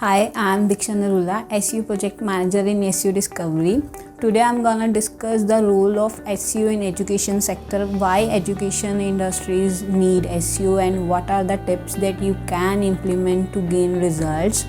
Hi, I'm Deeksha Narula, SEO Project Manager in SEO Discovery. Today I'm gonna discuss the role of SEO in education sector, why education industries need SEO and what are the tips that you can implement to gain results.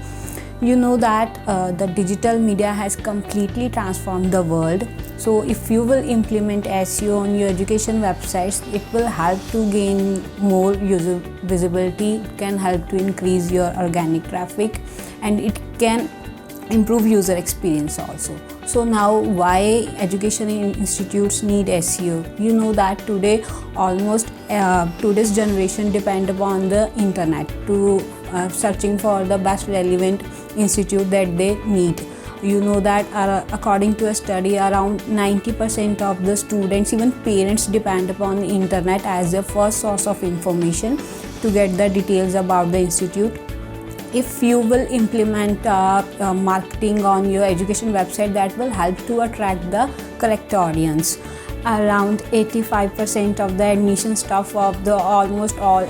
You know that the digital media has completely transformed the world. So if you will implement SEO on your education websites, it will help to gain more user visibility, it can help to increase your organic traffic, and it can improve user experience also. So now why education institutes need SEO? You know that today almost today's generation depend upon the internet to searching for the best relevant institute that they need. You know that according to a study, around 90% of the students, even parents, depend upon the internet as their first source of information to get the details about the institute. If you will implement marketing on your education website, that will help to attract the correct audience. Around 85% of the admission staff of the almost all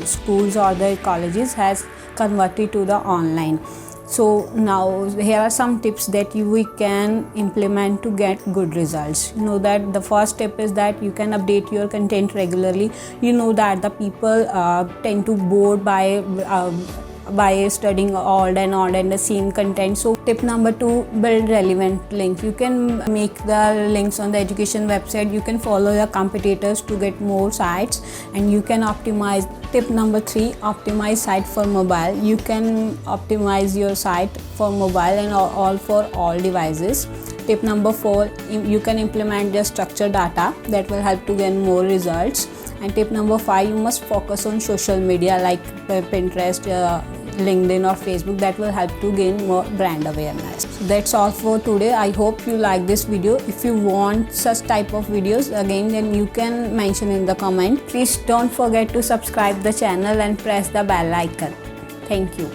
schools or the colleges has converted to the online. So now here are some tips that we can implement to get good results. You know that the first step is that you can update your content regularly. You know that the people tend to bored by studying old and the same content. So tip number 2, build relevant links. You can make the links on the education website. You can follow your competitors to get more sites, and you can optimize. Tip number 3, optimize site for mobile. You can optimize your site for mobile and all for all devices. Tip number 4, you can implement the structured data that will help to gain more results. And tip number 5, you must focus on social media like Pinterest, LinkedIn or Facebook. That will help to gain more brand awareness. So that's all for today. I hope you like this video. If you want such type of videos again, then you can mention in the comment. Please don't forget to subscribe the channel and press the bell icon. Thank you.